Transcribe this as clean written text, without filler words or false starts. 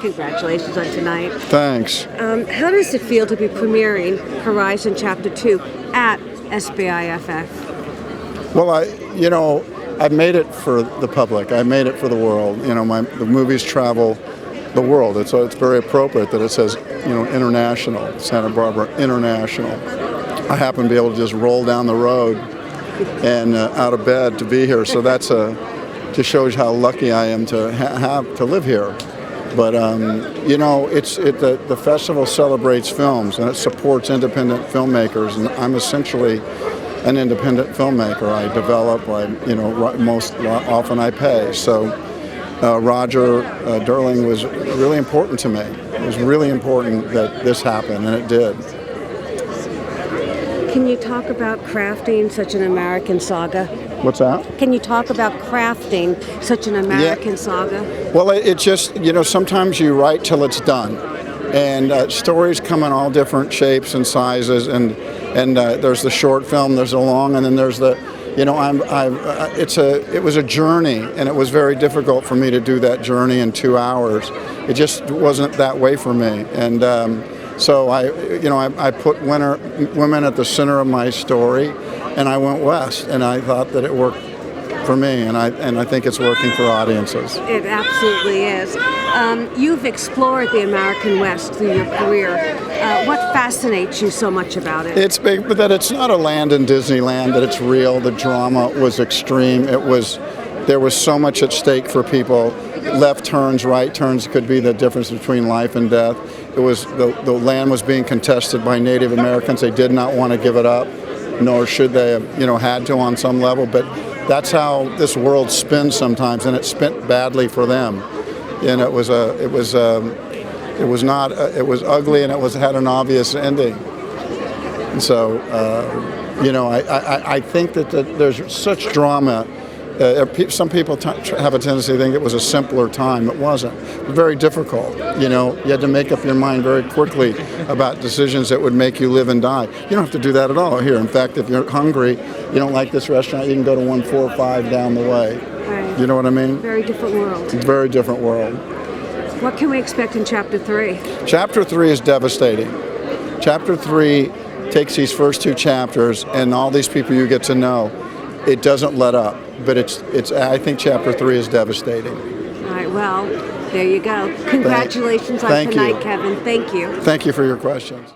Congratulations on tonight. Thanks. How does it feel to be premiering Horizon Chapter 2 at SBIFF? Well, I made it for the public. I made it for the world. The movies travel the world. It's very appropriate that it says, international, Santa Barbara International. I happen to be able to just roll down the road and out of bed to be here. So that's just shows how lucky I am to have to live here. But the festival celebrates films and it supports independent filmmakers, and I'm essentially an independent filmmaker. I develop. Most often I pay. So Roger Durling was really important to me. It was really important that this happened, and it did. Can you talk about crafting such an American saga? What's that? Can you talk about crafting such an American saga? Well, it just, sometimes you write till it's done. And stories come in all different shapes and sizes. And there's the short film, there's the long, and then there's the, it was a journey. And it was very difficult for me to do that journey in 2 hours. It just wasn't that way for me. And so I put women at the center of my story, and I went west, and I thought that it worked for me, and I think it's working for audiences. It absolutely is. You've explored the American West through your career. What fascinates you so much about it? It's big, but that it's not a land in Disneyland, that it's real. The drama was extreme. There was so much at stake for people. Left turns, right turns could be the difference between life and death. It was the land was being contested by Native Americans. They did not want to give it up, nor should they have, had to on some level. But that's how this world spins sometimes, and it spent badly for them. And it was ugly, and it had an obvious ending. And so, I think that there's such drama. Some people have a tendency to think it was a simpler time. It wasn't. It was very difficult. You had to make up your mind very quickly about decisions that would make you live and die. You don't have to do that at all here. In fact, if you're hungry, you don't like this restaurant, you can go to 145 down the way. Right. You know what I mean? Very different world. Very different world. What can we expect in Chapter 3? Chapter 3 is devastating. Chapter 3 takes these first 2 chapters and all these people you get to know. It doesn't let up, but I think Chapter 3 is devastating. All right, well, there you go. Congratulations on tonight, Kevin. Thank you. Thank you for your questions.